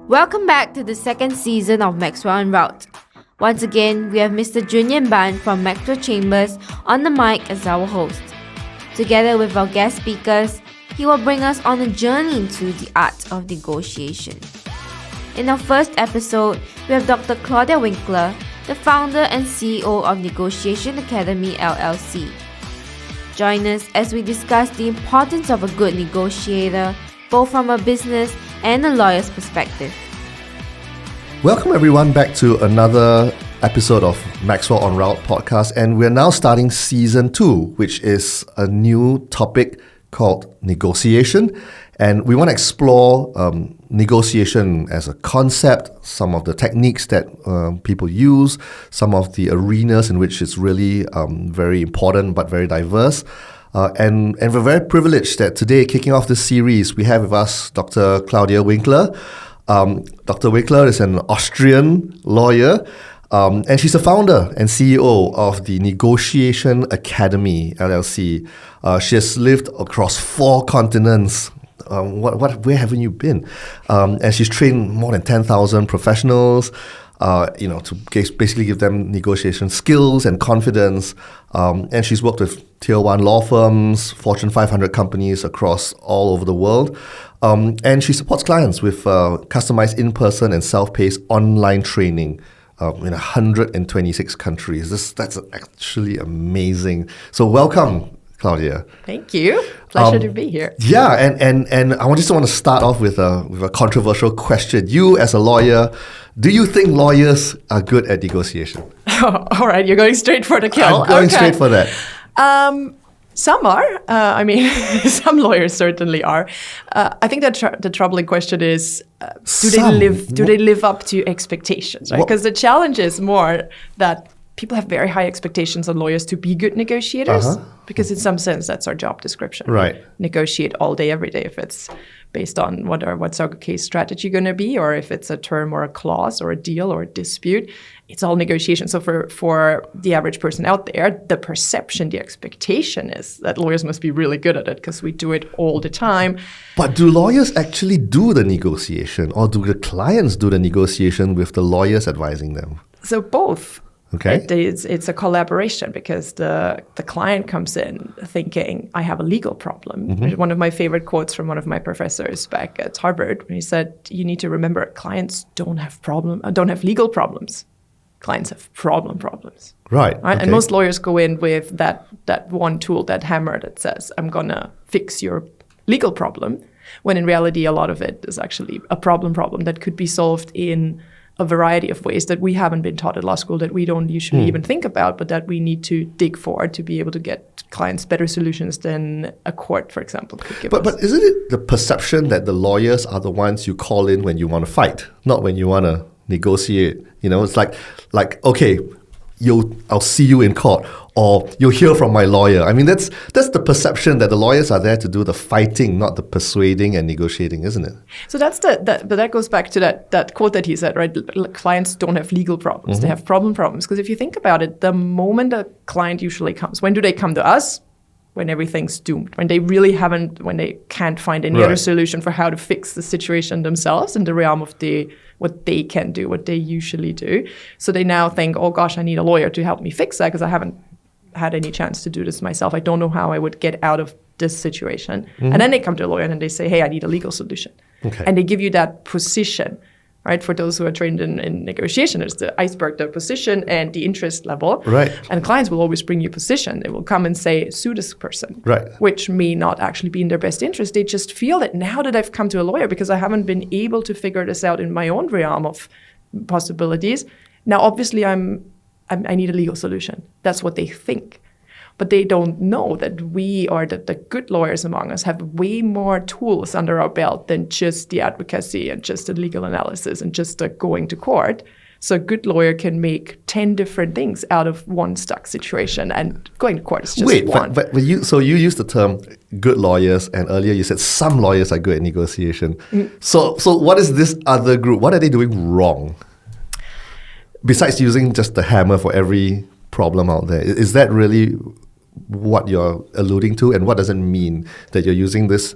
Welcome back to the second season of Maxwell En-Route. Once again, we have Mr. Jiun Ean Ban from Maxwell Chambers on the mic as our host. Together with our guest speakers, he will bring us on a journey into the art of negotiation. In our first episode, we have Dr. Claudia Winkler, the founder and CEO of Negotiation Academy LLC. Join us as we discuss the importance of a good negotiator, both from a business and a lawyer's perspective. Welcome everyone back to another episode of Maxwell En-Route podcast, and we're now starting season 2, which is a new topic called negotiation. And we want to explore negotiation as a concept, some of the techniques that people use, some of the arenas in which it's really very important but very diverse. And we're very privileged that today, kicking off this series, we have with us Dr. Claudia Winkler. Dr. Winkler is an Austrian lawyer, and she's the founder and CEO of the Negotiation Academy, LLC. She has lived across 4 continents. Where haven't you been? And she's trained more than 10,000 professionals, to basically give them negotiation skills and confidence. And she's worked with Tier 1 law firms, Fortune 500 companies across all over the world. And she supports clients with customized in-person and self-paced online training in 126 countries. That's actually amazing. So welcome, Claudia. Thank you. Pleasure to be here. Yeah, and I just want to start off with a controversial question. You, as a lawyer, do you think lawyers are good at negotiation? Oh, all right, you're going straight for the kill. I'm going straight for that. Some are. Some lawyers certainly are. I think that the troubling question is, do they live up to expectations? Right? Because the challenge is more that people have very high expectations on lawyers to be good negotiators, because in some sense that's our job description. Right. Negotiate all day, every day, if it's based on what's our case strategy going to be, or if it's a term or a clause or a deal or a dispute, it's all negotiation. So for the average person out there, the perception, the expectation is that lawyers must be really good at it because we do it all the time. But do lawyers actually do the negotiation, or do the clients do the negotiation with the lawyers advising them? So both. Okay. It's a collaboration, because the client comes in thinking, I have a legal problem. Mm-hmm. One of my favorite quotes from one of my professors back at Harvard, when he said, you need to remember, clients don't have legal problems. Clients have problems. Right. Okay. And most lawyers go in with that one tool, that hammer that says, I'm going to fix your legal problem, when in reality, a lot of it is actually a problem that could be solved in a variety of ways that we haven't been taught at law school, that we don't usually even think about, but that we need to dig for to be able to get clients better solutions than a court, for example, could give us. But isn't it the perception that the lawyers are the ones you call in when you want to fight, not when you want to negotiate? It's like okay, I'll see you in court, or you'll hear from my lawyer. I mean, that's the perception, that the lawyers are there to do the fighting, not the persuading and negotiating, isn't it? So that's but that goes back to that quote that he said, right? Clients don't have legal problems; they have problems. Because if you think about it, the moment a client usually comes, when do they come to us? When everything's doomed, when they can't find any other solution for how to fix the situation themselves in the realm of what they can do, what they usually do. So they now think, oh gosh, I need a lawyer to help me fix that, because I haven't had any chance to do this myself. I don't know how I would get out of this situation. Mm-hmm. And then they come to a lawyer and they say, hey, I need a legal solution. Okay. And they give you that position, right? For those who are trained in negotiation, there's the iceberg, the position and the interest level. Right. And clients will always bring you position. They will come and say, sue this person, right, which may not actually be in their best interest. They just feel that now that I've come to a lawyer, because I haven't been able to figure this out in my own realm of possibilities, now obviously I need a legal solution. That's what they think. But they don't know that we, or that the good lawyers among us, have way more tools under our belt than just the advocacy and just the legal analysis and just the going to court. So a good lawyer can make 10 different things out of one stuck situation, and going to court is just one. But you used the term good lawyers, and earlier you said some lawyers are good at negotiation. So what is this other group? What are they doing wrong? Besides using just the hammer for every problem out there, is that really what you're alluding to? And what does it mean that you're using this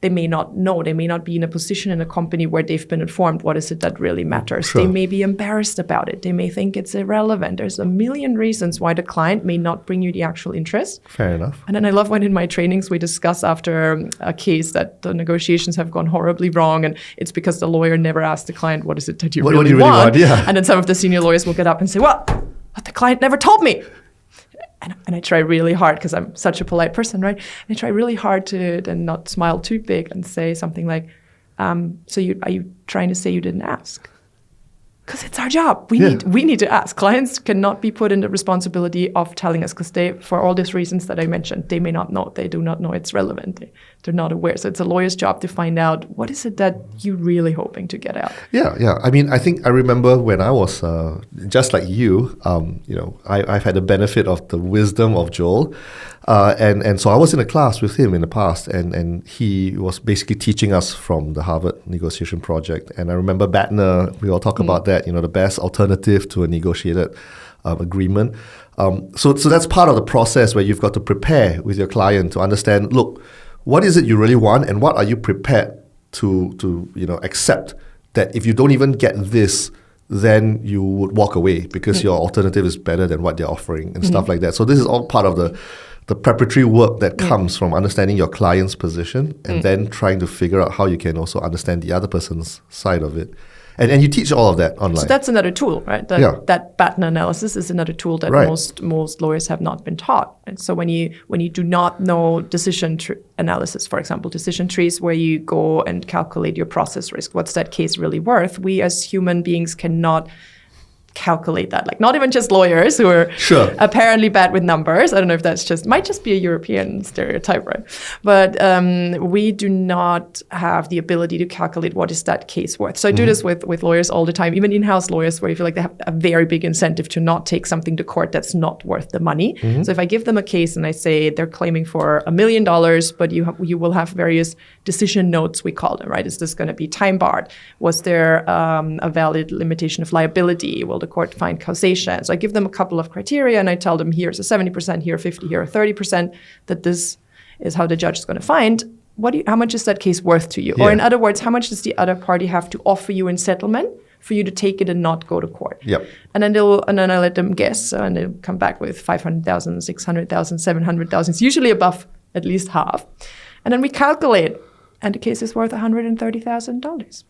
they may not know. They may not be in a position in a company where they've been informed what is it that really matters. Sure. They may be embarrassed about it. They may think it's irrelevant. There's a million reasons why the client may not bring you the actual interest. Fair enough. And then I love when in my trainings we discuss after a case that the negotiations have gone horribly wrong, and it's because the lawyer never asked the client, what is it that you What really do you really want? want? Yeah. And then some of the senior lawyers will get up and say, well, but the client never told me. And I try really hard, because I'm such a polite person, right? And I try really hard to then not smile too big and say something like, so are you trying to say you didn't ask? Because it's our job. We need to ask. Clients cannot be put in the responsibility of telling us, because they, for all these reasons that I mentioned, they may not know. They do not know it's relevant. They're not aware. So it's a lawyer's job to find out, what is it that you're really hoping to get out? Yeah. I mean, I think I remember when I was just like you. I've had the benefit of the wisdom of Joel, and so I was in a class with him in the past, and he was basically teaching us from the Harvard negotiation project. And I remember BATNA. We all talk about that. The best alternative to a negotiated agreement. So that's part of the process where you've got to prepare with your client to understand, look, what is it you really want, and what are you prepared to accept that if you don't even get this, then you would walk away because your alternative is better than what they're offering and stuff like that. So this is all part of the preparatory work that comes from understanding your client's position and then trying to figure out how you can also understand the other person's side of it. And you teach all of that online. So that's another tool, right? That BATNA analysis is another tool that most lawyers have not been taught. And so when you do not know decision analysis, for example, decision trees, where you go and calculate your process risk, what's that case really worth? We as human beings cannot calculate that. Like, not even just lawyers who are apparently bad with numbers. I don't know if that's might just be a European stereotype, right? But we do not have the ability to calculate what is that case worth. So I do this with lawyers all the time, even in-house lawyers, where you feel like they have a very big incentive to not take something to court that's not worth the money. So if I give them a case and I say they're claiming for $1 million, but you will have various decision notes, we call them, right? Is this going to be time barred? Was there a valid limitation of liability? Will the court find causation? So I give them a couple of criteria and I tell them, here's a 70%, here 50%, here a 30%, that this is how the judge is going to find. How much is that case worth to you? Or in other words, how much does the other party have to offer you in settlement for you to take it and not go to court? And then I let them guess, and they'll come back with 500,000, 600,000, 700,000. It's usually above at least half. And then we calculate, and the case is worth $130,000.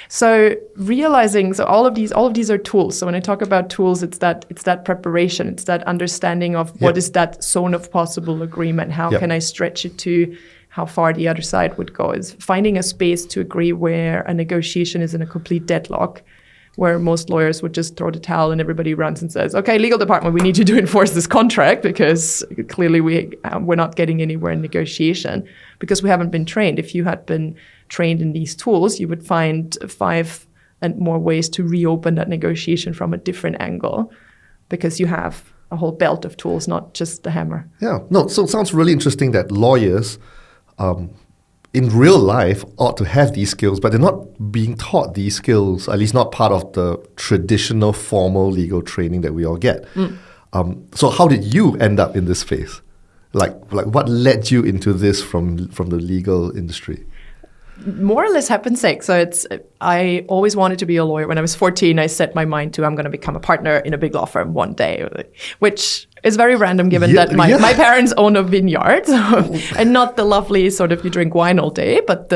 So realizing, all of these are tools. So when I talk about tools, it's that preparation, it's that understanding of what is that zone of possible agreement. How can I stretch it to how far the other side would go? Is finding a space to agree where a negotiation is in a complete deadlock, where most lawyers would just throw the towel and everybody runs and says, okay, legal department, we need you to enforce this contract because clearly we're not getting anywhere in negotiation because we haven't been trained. If you had been trained in these tools, you would find 5 and more ways to reopen that negotiation from a different angle because you have a whole belt of tools, not just the hammer. So it sounds really interesting that lawyers in real life ought to have these skills, but they're not being taught these skills, at least not part of the traditional formal legal training that we all get. So how did you end up in this space? Like what led you into this from the legal industry? More or less happenstake. So I always wanted to be a lawyer. When I was 14, I set my mind to I'm going to become a partner in a big law firm one day, which is very random given that my parents own a vineyard, and not the lovely sort of you drink wine all day, but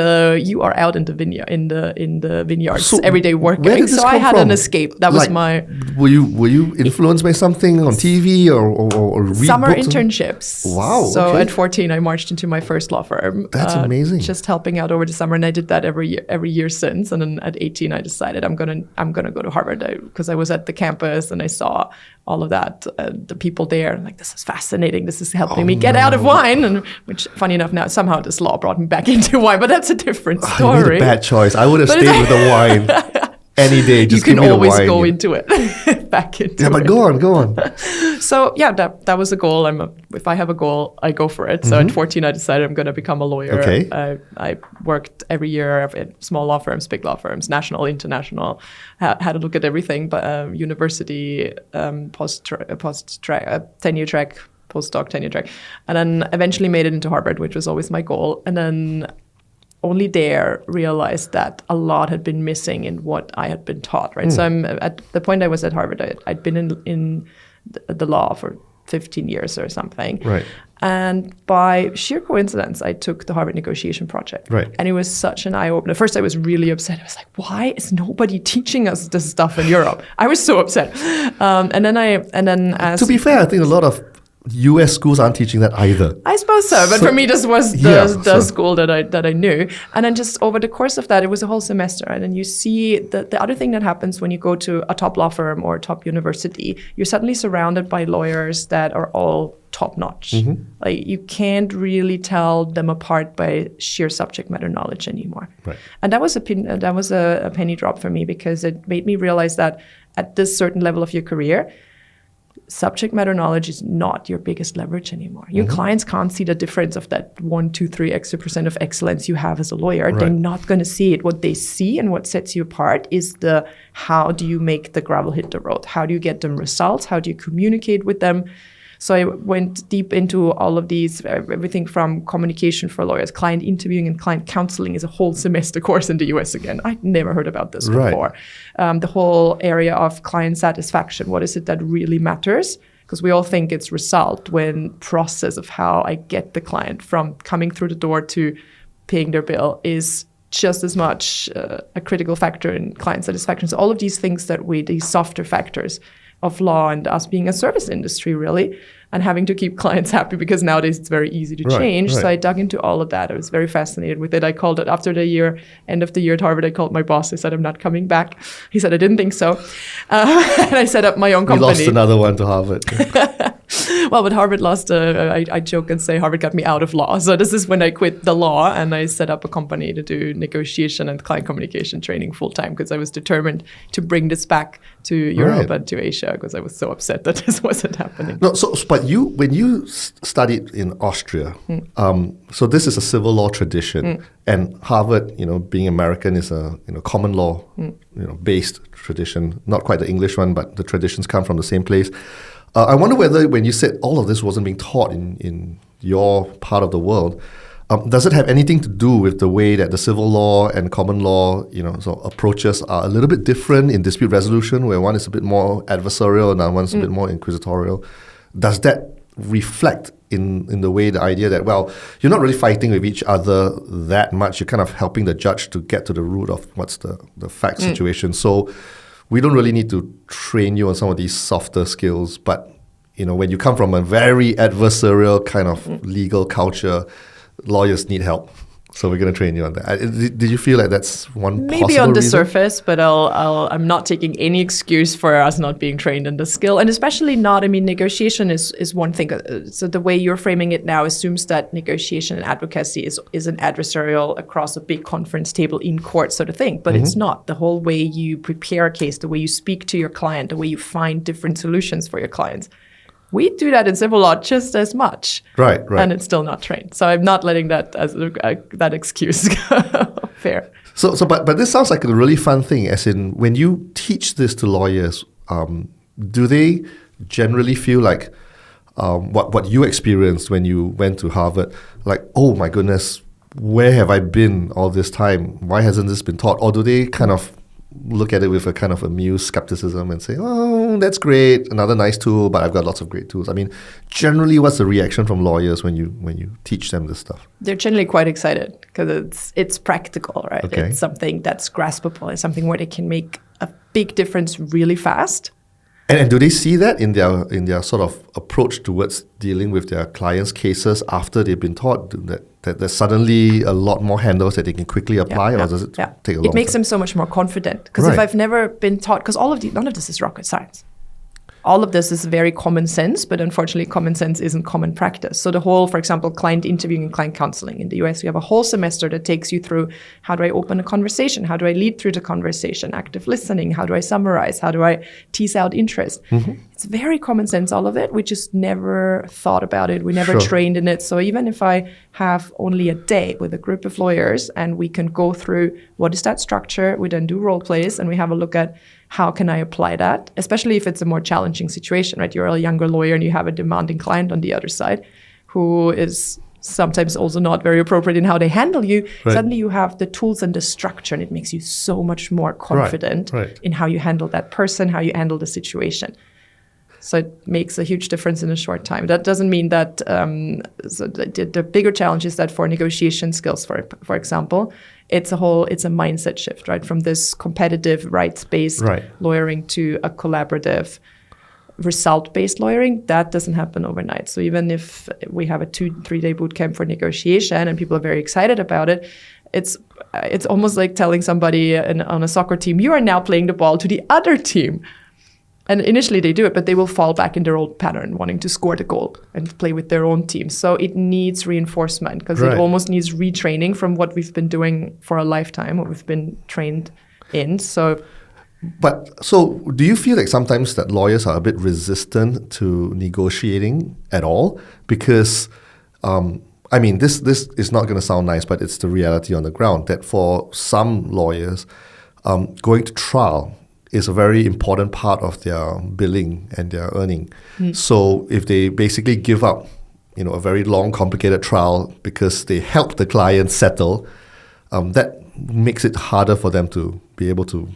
you are out in the vineyard in the vineyards every day working. Where did this so I had from? an escape. That was my. Were you influenced by something on TV or read summer books? Internships? Wow. So at 14, I marched into my first law firm. That's amazing. Just helping out over the summer, and I did that every year since. And then at 18, I decided I'm gonna go to Harvard because I was at the campus and I saw all of that, the people there. Like, this is fascinating. This is helping me get out of wine. And which, funny enough, now somehow this law brought me back into wine, but that's a different story. You made a bad choice. I would have stayed with the wine any day. Just you can give me always the wine. go into it, back into it. Yeah, but go on. So that was a goal. If I have a goal, I go for it. So at 14, I decided I'm going to become a lawyer. Okay. I worked every year at small law firms, big law firms, national, international. Had a look at everything, but university, tenure track, postdoc tenure track. And then eventually made it into Harvard, which was always my goal. And then only there realized that a lot had been missing in what I had been taught, right? So I'm at the point I was at Harvard, I'd been in the law for 15 years or something. Right. And by sheer coincidence, I took the Harvard negotiation project. Right. And it was such an eye-opener. At first, I was really upset. I was like, why is nobody teaching us this stuff in Europe? I was so upset. And then as... To be fair, I think a lot of US schools aren't teaching that either. I suppose so, but for me, this was the school that I knew. And then just over the course of that, it was a whole semester. And then you see the other thing that happens when you go to a top law firm or a top university, you're suddenly surrounded by lawyers that are all top-notch. Like you can't really tell them apart by sheer subject matter knowledge anymore. Right. And that was a penny drop for me, because it made me realize that at this certain level of your career, subject matter knowledge is not your biggest leverage anymore. Your clients can't see the difference of that 1, 2, 3 extra % of excellence you have as a lawyer. Right. They're not going to see it. What they see and what sets you apart is the how do you make the gravel hit the road? How do you get them results? How do you communicate with them? So I went deep into all of these, everything from communication for lawyers, client interviewing and client counseling is a whole semester course in the US again. I'd never heard about this before. The whole area of client satisfaction. What is it that really matters? Because we all think it's result, when process of how I get the client from coming through the door to paying their bill is just as much a critical factor in client satisfaction. So all of these things these softer factors of law and us being a service industry, really, and having to keep clients happy, because nowadays it's very easy to change. So I dug into all of that. I was very fascinated with it. I called it, after the end of the year at Harvard, I called my boss. I said, I'm not coming back. He said, I didn't think so. And I set up my own company. We lost another one to Harvard. Well, but Harvard lost, I joke and say Harvard got me out of law. So this is when I quit the law and I set up a company to do negotiation and client communication training full time, because I was determined to bring this back to Europe and to Asia, because I was so upset that this wasn't happening. No, but when you studied in Austria, so this is a civil law tradition, and Harvard, being American, is a common law based tradition, not quite the English one, but the traditions come from the same place. I wonder whether, when you said all of this wasn't being taught in your part of the world, does it have anything to do with the way that the civil law and common law, approaches are a little bit different in dispute resolution, where one is a bit more adversarial and one's a bit more inquisitorial? Does that reflect in the way, the idea that, well, you're not really fighting with each other that much, you're kind of helping the judge to get to the root of what's the fact situation. So we don't really need to train you on some of these softer skills, but when you come from a very adversarial kind of legal culture, lawyers need help. So we're going to train you on that. Did you feel like that's one possible Maybe on the reason? surface, but I'm not taking any excuse for us not being trained in the skill. And especially not, negotiation is one thing. So the way you're framing it now assumes that negotiation and advocacy is an adversarial across a big conference table in court sort of thing. But it's not. The whole way you prepare a case, the way you speak to your client, the way you find different solutions for your clients. We do that in civil law just as much. Right. And it's still not trained. So I'm not letting that as that excuse go. Fair. But this sounds like a really fun thing, as in, when you teach this to lawyers, do they generally feel like what you experienced when you went to Harvard, like, oh my goodness, where have I been all this time? Why hasn't this been taught? Or do they kind of look at it with a kind of amused skepticism and say, oh, that's great, another nice tool, but I've got lots of great tools? Generally, what's the reaction from lawyers when you teach them this stuff? They're generally quite excited, because it's practical, right? Okay. It's something that's graspable. It's something where they can make a big difference really fast. And do they see that in their sort of approach towards dealing with their clients' cases after they've been taught that there's suddenly a lot more handles that they can quickly apply, or does it take a long time? It makes them so much more confident. Because if I've never been taught, because none of this is rocket science. All of this is very common sense, but unfortunately common sense isn't common practice. So the whole, for example, client interviewing and client counseling in the US, we have a whole semester that takes you through, how do I open a conversation? How do I lead through the conversation? Active listening. How do I summarize? How do I tease out interest? It's very common sense, all of it. We just never thought about it. We never trained in it. So even if I have only a day with a group of lawyers, and we can go through what is that structure. We then do role plays, and we have a look at how can I apply that, especially if it's a more challenging situation, right? You're a younger lawyer and you have a demanding client on the other side who is sometimes also not very appropriate in how they handle you. Right. Suddenly you have the tools and the structure, and it makes you so much more confident in how you handle that person, how you handle the situation. So it makes a huge difference in a short time. That doesn't mean that so the bigger challenge is that for negotiation skills, for example, it's a mindset shift, right? From this competitive rights-based lawyering to a collaborative result-based lawyering. That doesn't happen overnight. So even if we have a 2-3 day boot camp for negotiation and people are very excited about it, it's almost like telling somebody on a soccer team, you are now playing the ball to the other team. And initially they do it, but they will fall back in their old pattern, wanting to score the goal and play with their own team. So it needs reinforcement because it almost needs retraining from what we've been doing for a lifetime, what we've been trained in. So do you feel like sometimes that lawyers are a bit resistant to negotiating at all? Because, this is not going to sound nice, but it's the reality on the ground that for some lawyers, going to trial is a very important part of their billing and their earning. So if they basically give up, a very long, complicated trial because they help the client settle, that makes it harder for them to be able to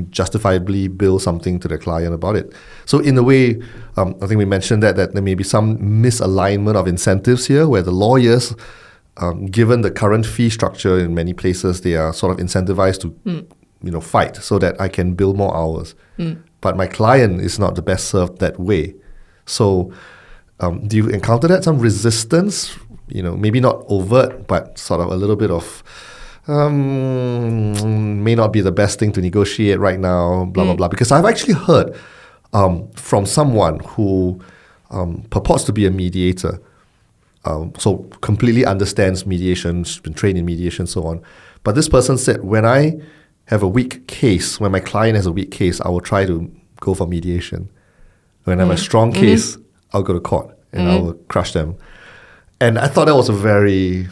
justifiably bill something to the client about it. So in a way, I think we mentioned that there may be some misalignment of incentives here where the lawyers, given the current fee structure in many places, they are sort of incentivized to fight so that I can bill more hours. But my client is not the best served that way. So do you encounter that, some resistance? Maybe not overt, but sort of a little bit of may not be the best thing to negotiate right now, blah, blah, blah. Because I've actually heard from someone who purports to be a mediator, so completely understands mediation, been trained in mediation, so on. But this person said, when I have a weak case, when my client has a weak case, I will try to go for mediation. When I have a strong case, I'll go to court and I will crush them. And I thought that was a very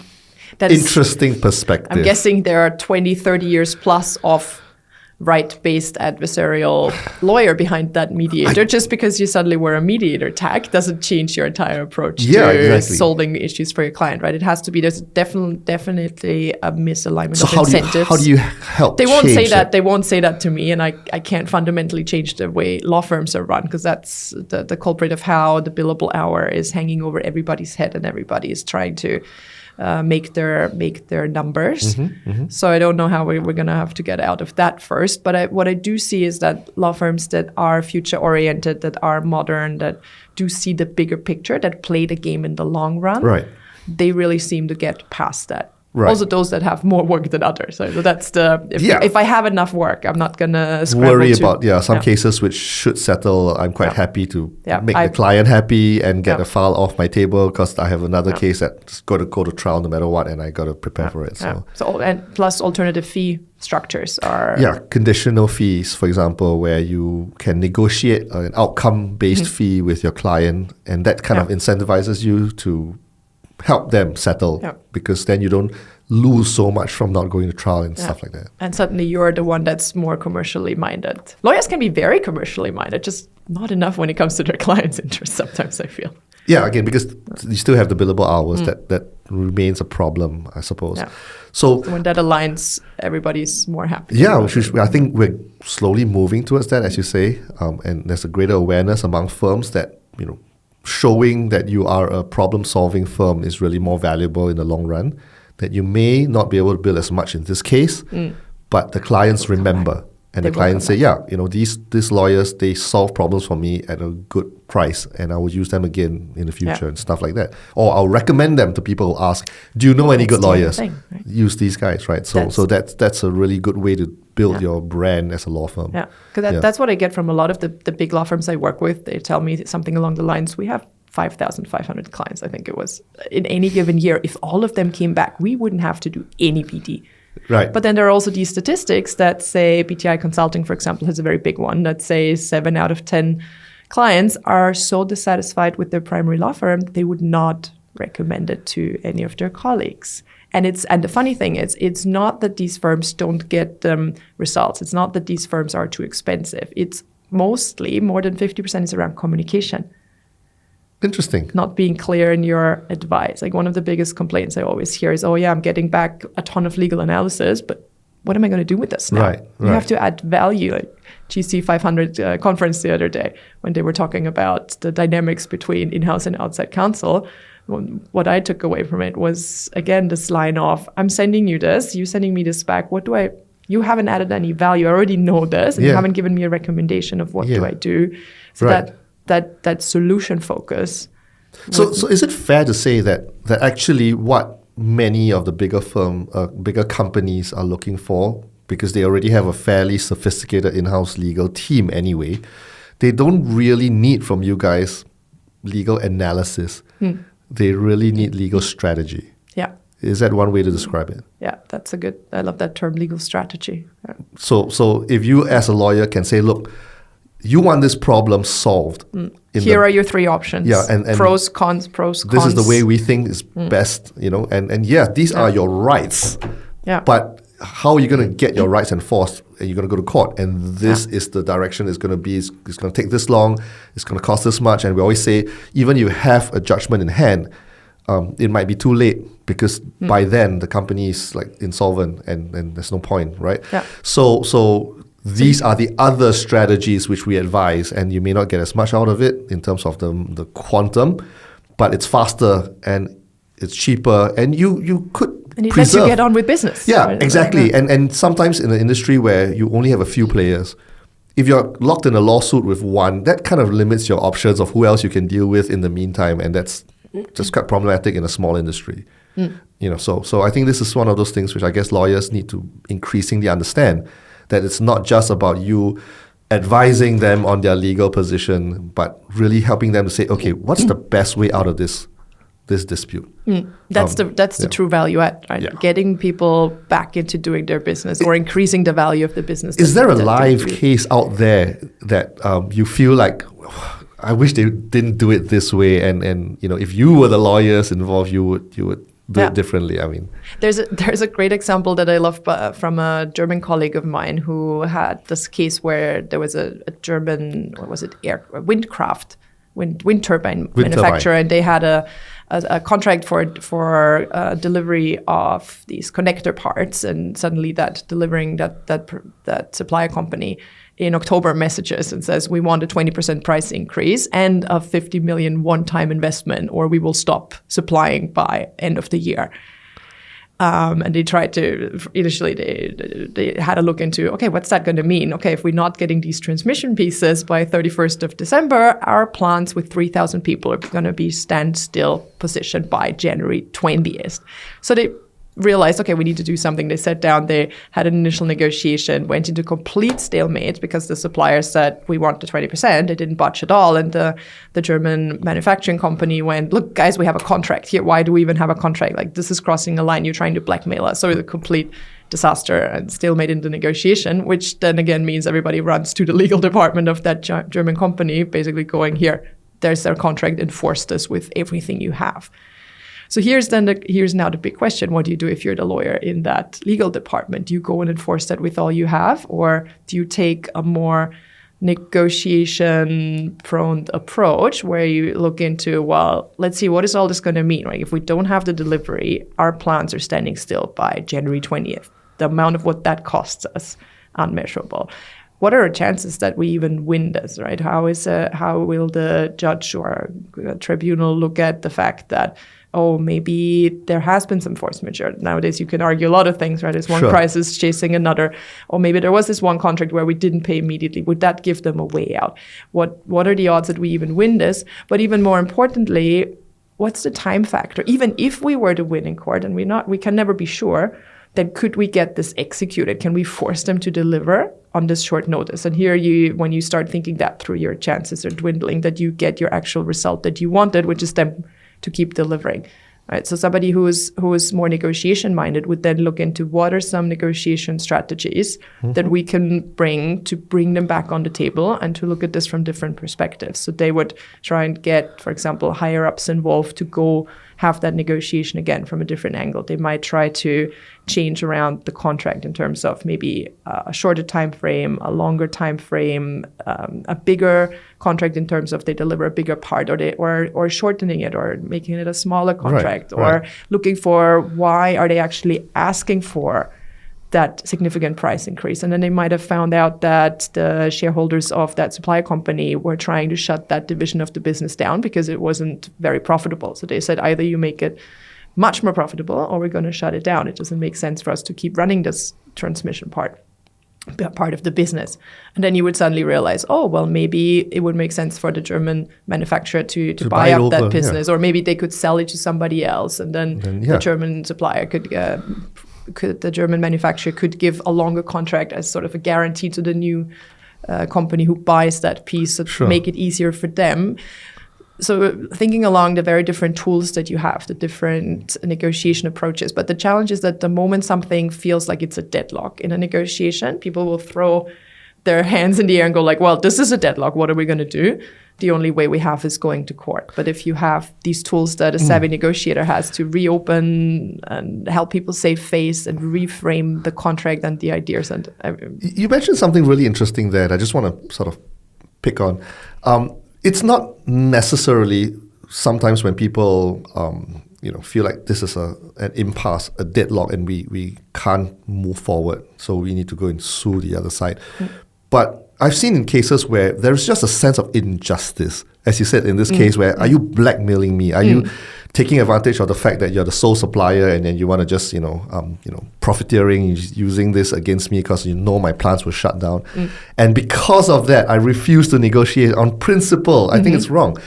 interesting perspective. I'm guessing there are 20, 30 years plus of right-based adversarial lawyer behind that mediator. Just because you suddenly wear a mediator tag doesn't change your entire approach to solving issues for your client, right? It has to be, there's definitely a misalignment of incentives. How do you help They won't say that. it? They won't say that to me, and I can't fundamentally change the way law firms are run because that's the culprit of how the billable hour is hanging over everybody's head and everybody is trying to make their numbers. So I don't know how we're going to have to get out of that first. But what I do see is that law firms that are future-oriented, that are modern, that do see the bigger picture, that play the game in the long run, they really seem to get past that. Also those that have more work than others. So that's if I have enough work, I'm not going to worry about some cases which should settle. I'm quite happy to make the client happy and get a file off my table because I have another case that's got to go to trial no matter what, and I got to prepare for it. So and plus alternative fee structures are conditional fees, for example, where you can negotiate an outcome-based fee with your client, and that kind of incentivizes you to help them settle because then you don't lose so much from not going to trial and stuff like that. And suddenly you're the one that's more commercially minded. Lawyers can be very commercially minded, just not enough when it comes to their clients' interests sometimes, I feel. Yeah, again, because you still have the billable hours that remains a problem, I suppose. So when that aligns, everybody's more happy. Yeah, I think we're slowly moving towards that, as you say, and there's a greater awareness among firms that, showing that you are a problem-solving firm is really more valuable in the long run, that you may not be able to bill as much in this case, but the clients remember. And the clients say, these lawyers, they solve problems for me at a good price, and I will use them again in the future and stuff like that. Or I'll recommend them to people who ask, do you know any good lawyers? Use these guys, right? So that's a really good way to build your brand as a law firm. Yeah, because that's what I get from a lot of the big law firms I work with. They tell me something along the lines, we have 5,500 clients, I think it was, in any given year. If all of them came back, we wouldn't have to do any BD. Right. But then there are also these statistics that say BTI Consulting, for example, has a very big one that says 7 out of 10 clients are so dissatisfied with their primary law firm, they would not recommend it to any of their colleagues. And the funny thing is, it's not that these firms don't get results. It's not that these firms are too expensive. It's mostly more than 50% is around communication. Interesting. Not being clear in your advice. Like one of the biggest complaints I always hear is, oh yeah, I'm getting back a ton of legal analysis, but what am I going to do with this now? Right. You have to add value. Like GC 500 conference the other day when they were talking about the dynamics between in-house and outside counsel. What I took away from it was, again, this line of, I'm sending you this, you sending me this back. You haven't added any value. I already know this, and you haven't given me a recommendation of what do I do. So that solution focus. So is it fair to say that actually what many of the bigger companies are looking for, because they already have a fairly sophisticated in-house legal team anyway, they don't really need from you guys legal analysis. They really need legal strategy. Yeah. Is that one way to describe it? Yeah, I love that term, legal strategy. Yeah. So if you as a lawyer can say, look, you want this problem solved. Here are your three options. Yeah, and pros, cons. This is the way we think is best, and these are your rights. Yeah. But how are you going to get your rights enforced? And you're going to go to court, and this is the direction it's going to be. It's going to take this long. It's going to cost this much. And we always say, even if you have a judgment in hand, it might be too late because by then the company is like insolvent, and there's no point, right? Yeah. So these are the other strategies which we advise, and you may not get as much out of it in terms of the quantum, but it's faster and it's cheaper, and you could and it preserve. lets you get on with business. Yeah, right? exactly. And sometimes in an industry where you only have a few players, if you're locked in a lawsuit with one, that kind of limits your options of who else you can deal with in the meantime, and that's just quite problematic in a small industry. So I think this is one of those things which I guess lawyers need to increasingly understand, that it's not just about you advising them on their legal position, but really helping them to say, okay, what's the best way out of this dispute? That's the true value add, right? Yeah. Getting people back into doing their business or increasing the value of the business. Is there a live case out there that you feel like, I wish they didn't do it this way, and if you were the lawyers involved, you would do it differently? I mean, there's a great example that I love from a German colleague of mine who had this case where there was a German, what was it, wind turbine manufacturer, and they had a contract for delivery of these connector parts, and suddenly that supplier company in October messages and says, we want a 20% price increase and a 50 million one-time investment, or we will stop supplying by end of the year. And they tried to, initially they had a look into, okay, what's that going to mean? Okay, if we're not getting these transmission pieces by 31st of December, our plants with 3,000 people are going to be standstill position by January 20th. So they realized, okay, we need to do something. They sat down, they had an initial negotiation, went into complete stalemate because the supplier said, we want the 20%. They didn't budge at all. And the German manufacturing company went, look, guys, we have a contract here. Why do we even have a contract? Like, this is crossing a line. You're trying to blackmail us. So it's a complete disaster and stalemate in the negotiation, which then again means everybody runs to the legal department of that German company, basically going, here, there's their contract, enforce this with everything you have. So here's now the big question. What do you do if you're the lawyer in that legal department? Do you go and enforce that with all you have? Or do you take a more negotiation-prone approach where you look into, well, let's see, what is all this going to mean, right? If we don't have the delivery, our plants are standing still by January 20th. The amount of what that costs us, unmeasurable. What are our chances that we even win this, right? How will the judge or tribunal look at the fact that, oh, maybe there has been some force majeure. Nowadays, you can argue a lot of things, right? There's one crisis chasing another. Or maybe there was this one contract where we didn't pay immediately. Would that give them a way out? What are the odds that we even win this? But even more importantly, what's the time factor? Even if we were to win in court, and we can never be sure, then could we get this executed? Can we force them to deliver on this short notice? And here, when you start thinking that through, your chances are dwindling that you get your actual result that you wanted, which is them to keep delivering, right? So somebody who is more negotiation-minded would then look into what are some negotiation strategies that we can bring them back on the table and to look at this from different perspectives. So they would try and get, for example, higher-ups involved to go have that negotiation again from a different angle. They might try to change around the contract in terms of maybe a shorter time frame, a longer time frame, a bigger contract in terms of they deliver a bigger part, or shortening it, or making it a smaller contract, or looking for why are they actually asking for that significant price increase. And then they might have found out that the shareholders of that supply company were trying to shut that division of the business down because it wasn't very profitable. So they said, either you make it much more profitable or we're going to shut it down. It doesn't make sense for us to keep running this transmission part of the business. And then you would suddenly realize, oh, well, maybe it would make sense for the German manufacturer to buy up that business, or maybe they could sell it to somebody else, and then the German supplier the German manufacturer could give a longer contract as sort of a guarantee to the new company who buys that piece, to make it easier for them. So thinking along the very different tools that you have, the different negotiation approaches. But the challenge is that the moment something feels like it's a deadlock in a negotiation, people will throw their hands in the air and go like, well, this is a deadlock. What are we going to do? The only way we have is going to court. But if you have these tools that a savvy negotiator has to reopen and help people save face and reframe the contract and the ideas. And you mentioned something really interesting there that I just want to sort of pick on. It's not necessarily sometimes when people feel like this is an impasse, a deadlock, and we can't move forward, so we need to go and sue the other side. But I've seen in cases where there's just a sense of injustice, as you said in this case, where are you blackmailing me? Are you taking advantage of the fact that you're the sole supplier, and then you want to just profiteering, using this against me because you know my plants were shut down, and because of that, I refuse to negotiate on principle. I think it's wrong.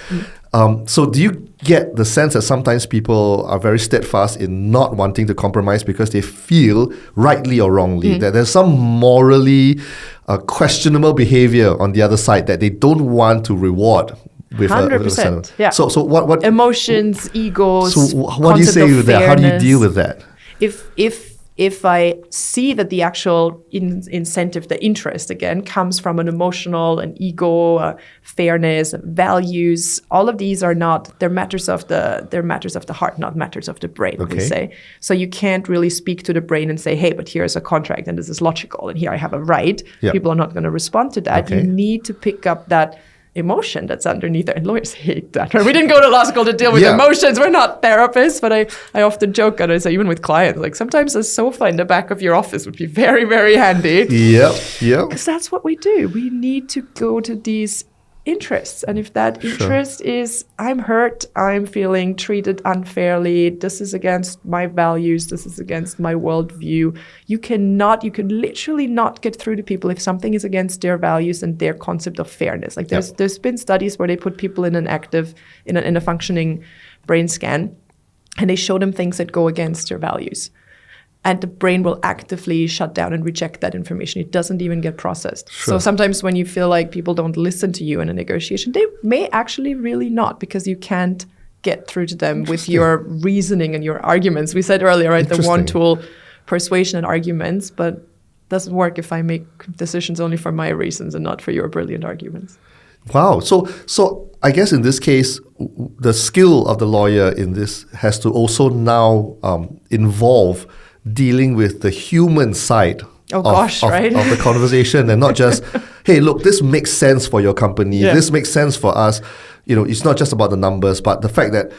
So do you get the sense that sometimes people are very steadfast in not wanting to compromise because they feel, rightly or wrongly, that there's some morally questionable behavior on the other side that they don't want to reward with 100%. Yeah. So what emotions, egos. So what do you say with that? How do you deal with that? If I see that the actual incentive, the interest, again, comes from an emotional, an ego, fairness, values, all of these are not, they're matters of the heart, not matters of the brain, we say. So you can't really speak to the brain and say, hey, but here's a contract and this is logical and here I have a right. Yep. People are not going to respond to that. You need to pick up that emotion that's underneath there. And lawyers hate that. Right? We didn't go to law school to deal with emotions. We're not therapists, but I often joke, and I say, even with clients, like sometimes a sofa in the back of your office would be very, very handy. Yep. Because that's what we do. We need to go to these interests. And if that interest is, I'm hurt, I'm feeling treated unfairly, this is against my values, this is against my worldview, you can literally not get through to people if something is against their values and their concept of fairness. Like there's been studies where they put people in a functioning brain scan, and they show them things that go against their values. And the brain will actively shut down and reject that information. It doesn't even get processed. So sometimes when you feel like people don't listen to you in a negotiation, they may actually really not, because you can't get through to them with your reasoning and your arguments. We said earlier, right, the one tool, persuasion and arguments, but it doesn't work if I make decisions only for my reasons and not for your brilliant arguments. Wow. So I guess in this case, the skill of the lawyer in this has to also now involve dealing with the human side of the conversation, and not just, hey, look, this makes sense for your company, this makes sense for us. It's not just about the numbers, but the fact that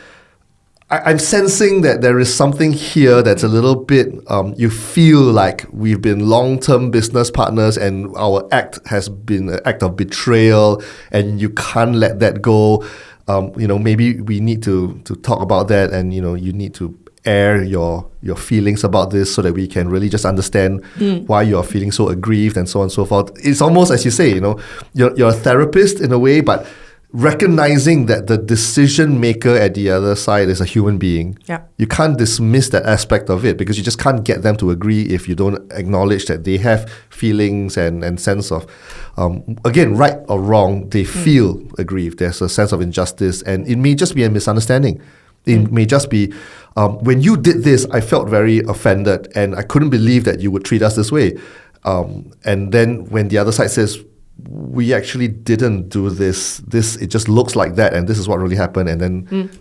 I'm sensing that there is something here that's a little bit, you feel like we've been long-term business partners and our act has been an act of betrayal and you can't let that go. Maybe we need to talk about that, and, you need to air your feelings about this so that we can really just understand why you are feeling so aggrieved and so on and so forth. It's almost, as you say, you're a therapist in a way, but recognizing that the decision maker at the other side is a human being. Yeah. You can't dismiss that aspect of it, because you just can't get them to agree if you don't acknowledge that they have feelings and sense of, again, right or wrong, they feel aggrieved. There's a sense of injustice, and it may just be a misunderstanding. It may just be, when you did this, I felt very offended and I couldn't believe that you would treat us this way. And then when the other side says, we actually didn't do this, it just looks like that, and this is what really happened, and then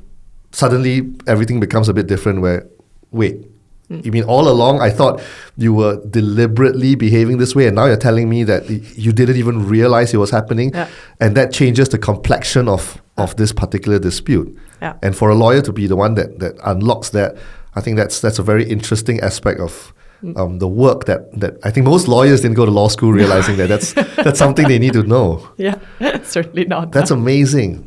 suddenly everything becomes a bit different where, wait, you mean all along I thought you were deliberately behaving this way, and now you're telling me that you didn't even realize it was happening, and that changes the complexion of this particular dispute. Yeah. And for a lawyer to be the one that unlocks that, I think that's a very interesting aspect of the work that I think most lawyers didn't go to law school realizing that that's something they need to know. Yeah, certainly not. That's amazing.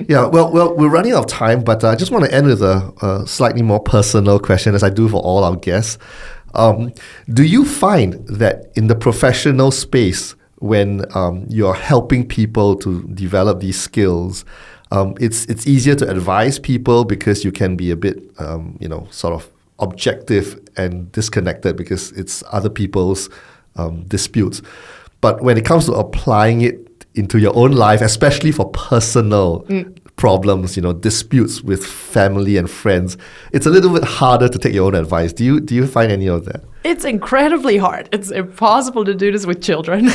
Yeah, well, we're running out of time, but I just want to end with a slightly more personal question, as I do for all our guests. Do you find that in the professional space, when you're helping people to develop these skills, it's easier to advise people because you can be a bit, sort of objective and disconnected because it's other people's disputes. But when it comes to applying it into your own life, especially for personal problems, disputes with family and friends, it's a little bit harder to take your own advice. Do you find any of that? It's incredibly hard. It's impossible to do this with children.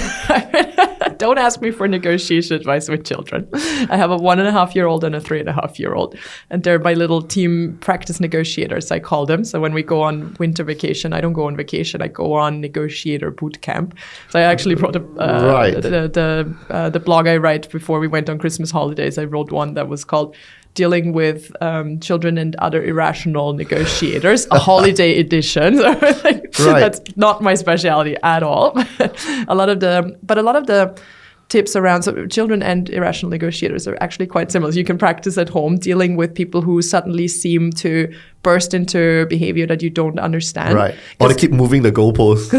Don't ask me for negotiation advice with children. I have a 1.5-year-old and a 3.5-year-old, and they're my little team practice negotiators, I call them. So when we go on winter vacation, I don't go on vacation, I go on negotiator boot camp. So I actually wrote the blog I write before we went on Christmas holidays. I wrote one that was called Dealing with Children and Other Irrational Negotiators, a holiday edition. That's not my specialty at all. a lot of the tips around children and irrational negotiators are actually quite similar. So you can practice at home dealing with people who suddenly seem to burst into behavior that you don't understand. Right. Or they keep moving the goalposts.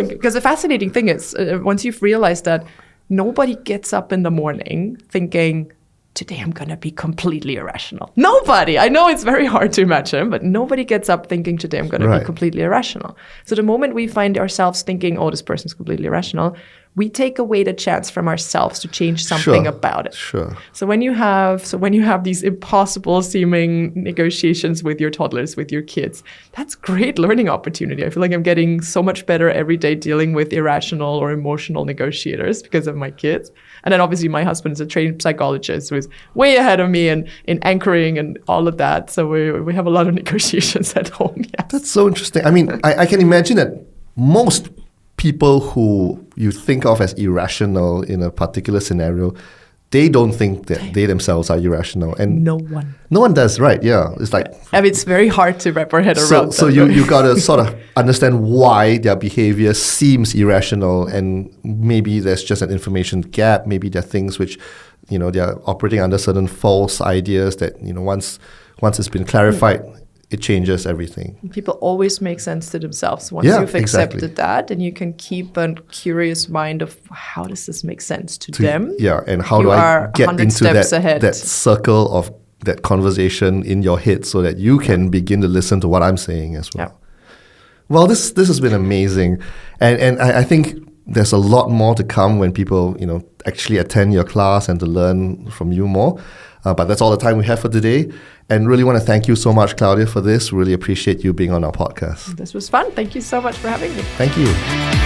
Because the fascinating thing is, once you've realized that nobody gets up in the morning thinking, today I'm going to be completely irrational. Nobody. I know it's very hard to imagine, but nobody gets up thinking today I'm going to be completely irrational. So the moment we find ourselves thinking, oh, this person's completely irrational, we take away the chance from ourselves to change something about it. Sure. So when you have these impossible seeming negotiations with your toddlers, with your kids, that's great learning opportunity. I feel like I'm getting so much better every day dealing with irrational or emotional negotiators because of my kids. And then obviously my husband is a trained psychologist who is way ahead of me in anchoring and all of that. So we have a lot of negotiations at home. Yes. That's so interesting. I mean, I can imagine that most people who you think of as irrational in a particular scenario, they don't think that they themselves are irrational. And no one does, right? Yeah. It's like, I mean, it's very hard to wrap our head around. So you got to sort of understand why their behavior seems irrational, and maybe there's just an information gap. Maybe there are things which, they're operating under certain false ideas that, once it's been clarified, it changes everything. People always make sense to themselves. Once you've accepted that, then you can keep a curious mind of how does this make sense to them? Yeah, and how do I get into that circle of that conversation in your head so that you can begin to listen to what I'm saying as well. Yeah. Well, this has been amazing. And I think there's a lot more to come when people, actually attend your class and to learn from you more. But that's all the time we have for today. And really want to thank you so much, Claudia, for this. Really appreciate you being on our podcast. This was fun. Thank you so much for having me. Thank you.